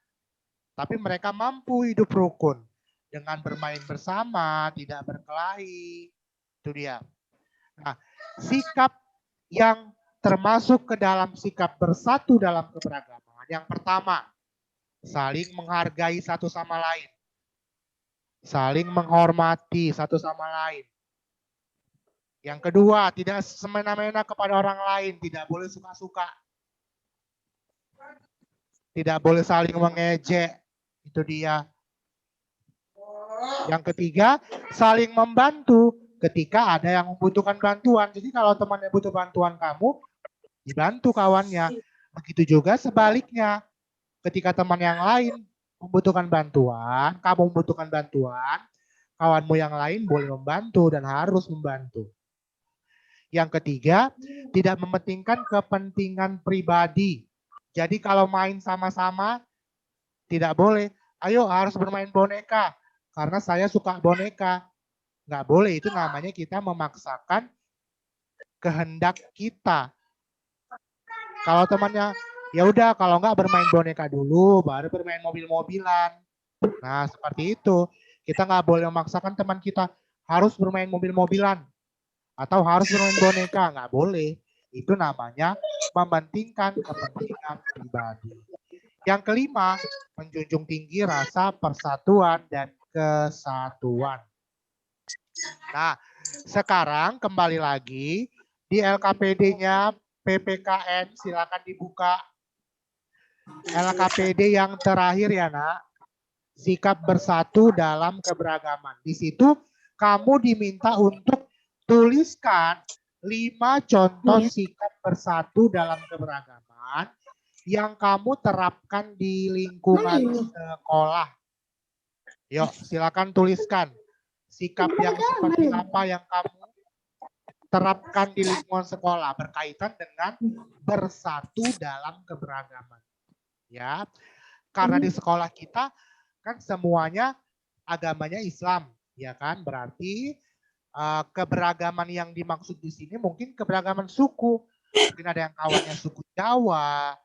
tapi mereka mampu hidup rukun. Dengan bermain bersama, tidak berkelahi. Itu dia. Nah, sikap yang termasuk ke dalam sikap bersatu dalam keberagaman. Yang pertama, saling menghargai satu sama lain. Saling menghormati satu sama lain. Yang kedua, tidak semena-mena kepada orang lain. Tidak boleh suka-suka. Tidak boleh saling mengejek. Itu dia. Yang ketiga, saling membantu ketika ada yang membutuhkan bantuan. Jadi kalau temannya butuh bantuan kamu, dibantu kawannya. Begitu juga sebaliknya. Ketika teman yang lain membutuhkan bantuan, kamu membutuhkan bantuan, kawanmu yang lain boleh membantu dan harus membantu. Yang ketiga, tidak mementingkan kepentingan pribadi. Jadi kalau main sama-sama, tidak boleh. Ayo harus bermain boneka, karena saya suka boneka. Nggak boleh, itu namanya kita memaksakan kehendak kita. Kalau temannya, ya udah kalau nggak bermain boneka dulu, baru bermain mobil-mobilan. Nah, seperti itu. Kita nggak boleh memaksakan teman kita harus bermain mobil-mobilan atau harus bermain boneka. Nggak boleh. Itu namanya mementingkan kepentingan pribadi. Yang kelima, menjunjung tinggi rasa persatuan dan kesatuan. Nah, sekarang kembali lagi di LKPD-nya PPKN, silakan dibuka. LKPD yang terakhir ya nak, sikap bersatu dalam keberagaman. Di situ kamu diminta untuk tuliskan 5 contoh sikap bersatu dalam keberagaman yang kamu terapkan di lingkungan sekolah. Yuk, silakan tuliskan sikap yang seperti apa yang kamu terapkan di lingkungan sekolah berkaitan dengan bersatu dalam keberagaman. Ya, karena di sekolah kita kan semuanya agamanya Islam, ya kan? Berarti keberagaman yang dimaksud di sini mungkin keberagaman suku. Mungkin ada yang kawannya suku Jawa,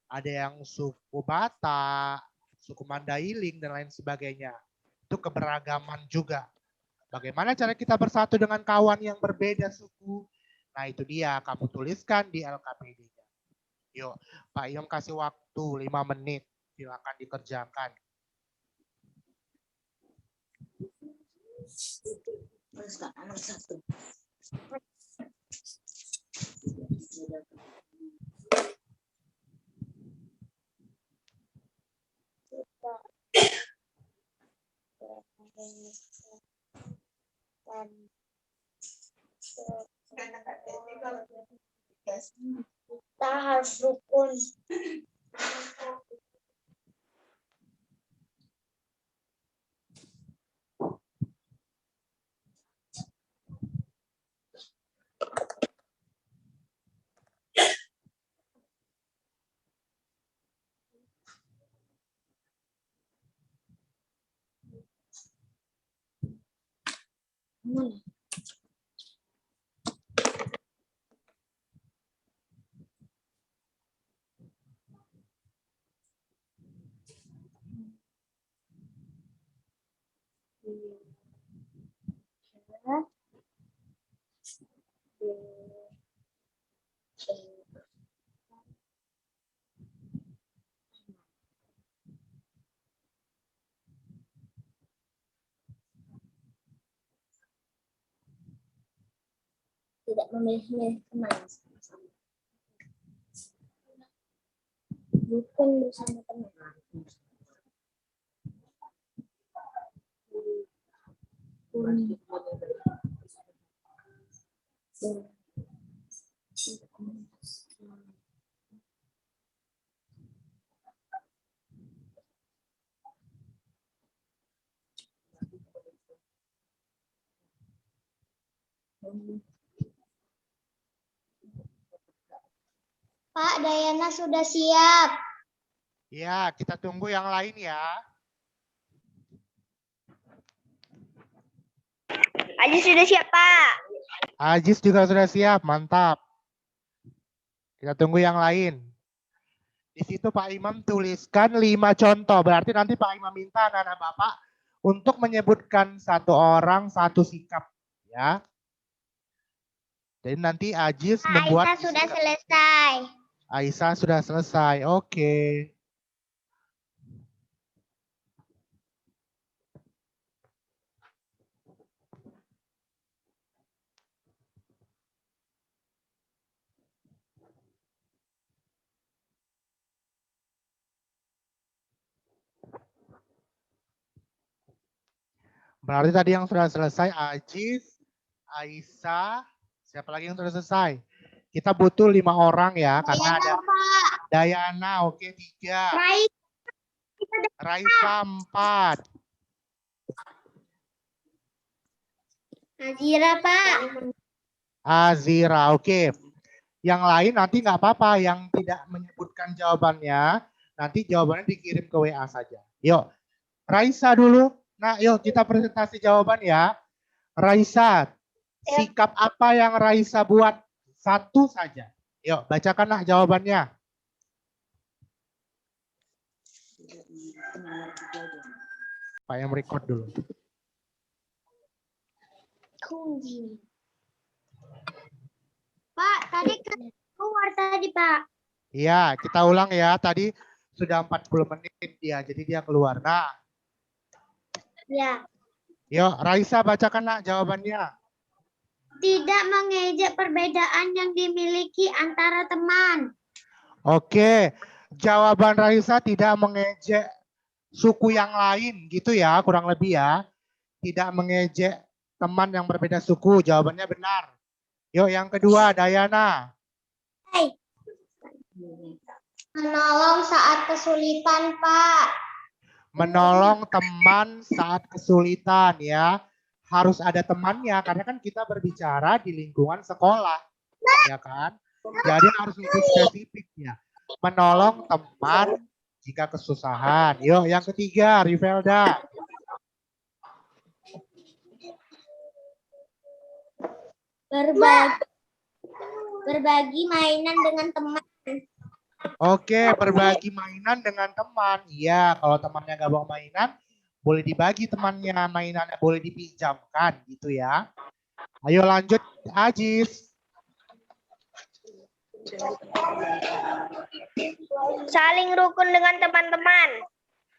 ada yang suku Batak, suku Mandailing dan lain sebagainya. Itu keberagaman juga. Bagaimana cara kita bersatu dengan kawan yang berbeda suku? Nah itu dia, kamu tuliskan di LKPD-nya. Yuk, Pak Iom kasih waktu 5 menit. Silakan dikerjakan. Kita harus rukun. Tidak memilih teman. Rukun bersama teman. Pak, Dayana sudah siap. Ya, kita tunggu yang lain ya. Aji sudah siap, Pak. Ajis juga sudah siap, mantap. Kita tunggu yang lain. Di situ Pak Imam tuliskan 5 contoh. Berarti nanti Pak Imam minta anak-anak Bapak untuk menyebutkan satu orang, satu sikap. Ya. Jadi nanti Ajis membuat... Aisyah sudah selesai. Aisyah sudah selesai. Oke. Berarti tadi yang sudah selesai Ajis, Aisyah, siapa lagi yang sudah selesai? Kita butuh 5 orang ya, karena ada Dayana, oke 3. Raisa 4. Azira, Pak. Azira, oke. Yang lain nanti nggak apa-apa, yang tidak menyebutkan jawabannya, nanti jawabannya dikirim ke WA saja. Yuk, Raisa dulu. Nah, yuk kita presentasi jawaban ya. Raisa, sikap apa yang Raisa buat? Satu saja. Yuk, bacakanlah jawabannya. Pak yang record dulu. Kunci. Pak, tadi kan keluar tadi, Pak. Iya, kita ulang ya. Tadi sudah 40 menit dia, jadi dia keluar. Nah, Ya. yuk Raisa bacakanlah jawabannya. Tidak mengejek perbedaan yang dimiliki antara teman. Oke, jawaban Raisa tidak mengejek suku yang lain gitu ya, kurang lebih ya. Tidak mengejek teman yang berbeda suku, jawabannya benar. Yuk yang kedua, Dayana. Menolong saat kesulitan, Pak. Menolong teman saat kesulitan ya. Harus ada temannya karena kan kita berbicara di lingkungan sekolah. Ya kan? Jadi harus lebih spesifik ya. Menolong teman jika kesusahan. Yuk yang ketiga, Rivelda. Berbagi mainan dengan teman. Oke, berbagi mainan dengan teman. Iya, kalau temannya nggak bawa mainan, boleh dibagi temannya, mainannya boleh dipinjamkan gitu ya. Ayo lanjut, Ajis. Saling rukun dengan teman-teman.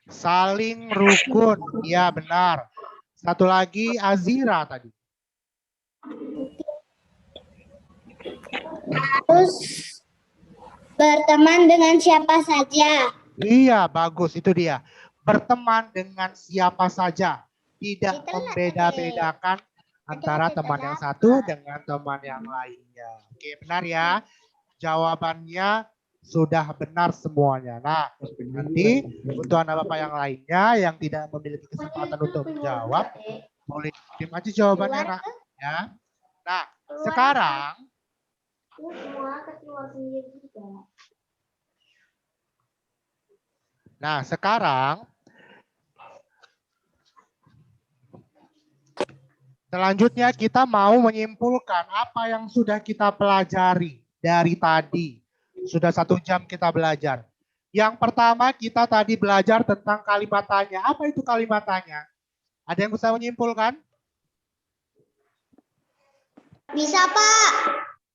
Saling rukun, iya benar. Satu lagi, Azira tadi. Harus berteman dengan siapa saja. Iya, bagus itu dia. Berteman dengan siapa saja. tidak Ditelan, membeda-bedakan antara ada teman yang telat. satu dengan teman yang lainnya. Oke, benar ya. Jawabannya sudah benar semuanya. Nah, nanti untuk anak bapak yang lainnya yang tidak memiliki kesempatan untuk menjawab, boleh kirim aja jawabannya, Keluar nak. Ya. Nah, Keluar. sekarang Semua keluar sendiri juga. Nah, sekarang selanjutnya kita mau menyimpulkan apa yang sudah kita pelajari dari tadi. Sudah 1 jam kita belajar. Yang pertama kita tadi belajar tentang kalimat tanya. Apa itu kalimat tanya? Ada yang bisa menyimpulkan? Bisa, Pak.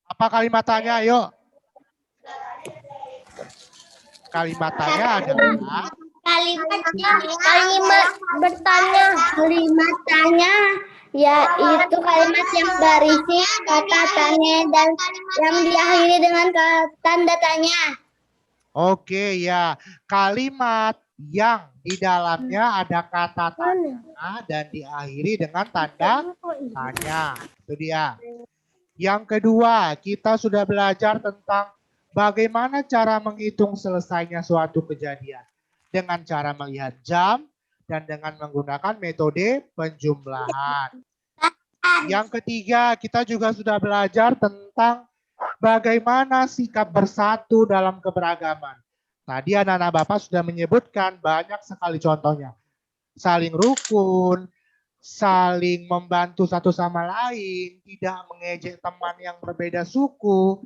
Apa kalimat tanya? Ayo. Kalimat tanya adalah Kalimat bertanya. Kalimat tanya yaitu kalimat yang berisi kata tanya dan yang diakhiri dengan tanda tanya. oke ya, kalimat yang di dalamnya ada kata tanya dan diakhiri dengan tanda tanya. Itu dia. Yang kedua, kita sudah belajar tentang bagaimana cara menghitung selesainya suatu kejadian dengan cara melihat jam dan dengan menggunakan metode penjumlahan. Yang ketiga, kita juga sudah belajar tentang bagaimana sikap bersatu dalam keberagaman. Tadi anak-anak Bapak sudah menyebutkan banyak sekali contohnya. Saling rukun, saling membantu satu sama lain, tidak mengejek teman yang berbeda suku.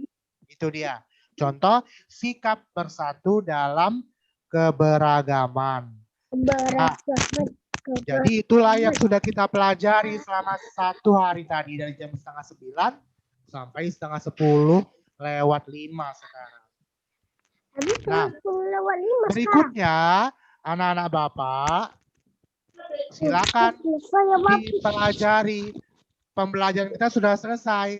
Itu dia. Contoh sikap bersatu dalam keberagaman. Nah, jadi itulah yang sudah kita pelajari selama 1 hari tadi dari jam 8:30 sampai 9:30 lewat 5 sekarang. Nah, berikutnya anak-anak Bapak silakan dipelajari. Pembelajaran kita sudah selesai.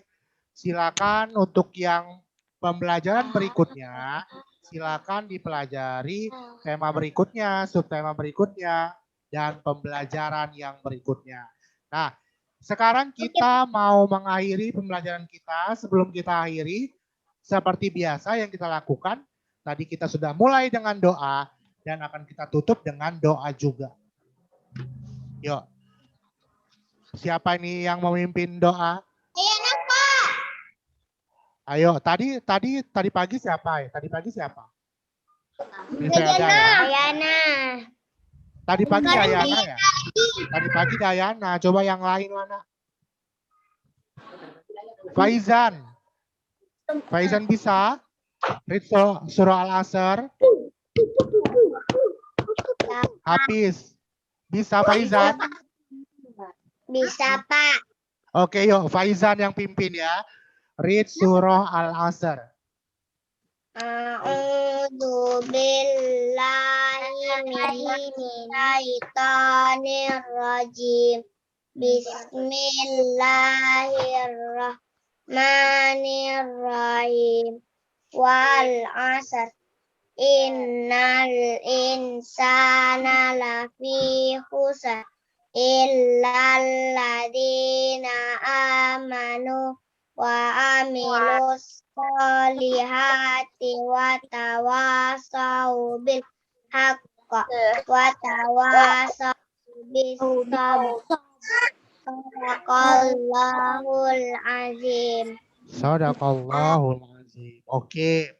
Silakan untuk yang pembelajaran berikutnya, silakan dipelajari tema berikutnya, subtema berikutnya, dan pembelajaran yang berikutnya. Nah, sekarang kita mau mengakhiri pembelajaran kita. Sebelum kita akhiri, seperti biasa yang kita lakukan, tadi kita sudah mulai dengan doa, dan akan kita tutup dengan doa juga. Yuk. Siapa ini yang memimpin doa? Ayo, tadi pagi siapa? Tadi pagi siapa? Bisa ada ya? Ayana. Tadi pagi Dayana ya? Tadi pagi Dayana. Coba yang lain mana? Faizan. Faizan bisa? Read surah Al-Asr. Hafiz. Bisa Faizan? Bisa, Pak. Oke, yuk Faizan yang pimpin ya. Read surah Al-Asr. A'udzu billahi minasyaitonir rajim. Bismillahirrahmanirrahim. Wal 'asr. Innal insana lafi khusr. Illal ladzina amanu wa amilus solihati wa tawasau bil haqq wa tawasau bis sabr. Sadaqallahul azim. Sadaqallahul azim. Oke.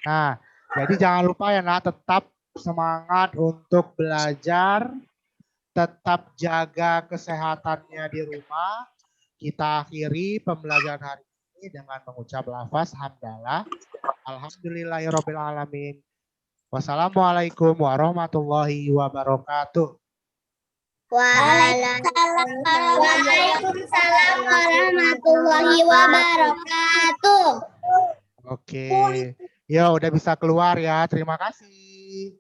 Nah, jadi jangan lupa ya nak, tetap semangat untuk belajar, tetap jaga kesehatannya di rumah. Kita akhiri pembelajaran hari ini dengan mengucap lafaz hamdalah. Alhamdulillahirabbil alamin. Wassalamualaikum warahmatullahi wabarakatuh. Waalaikumsalam warahmatullahi wabarakatuh. Oke. Ya udah bisa keluar ya. Terima kasih.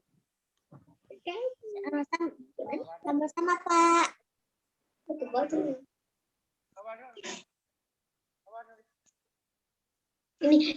Sama-sama, Pak. Ini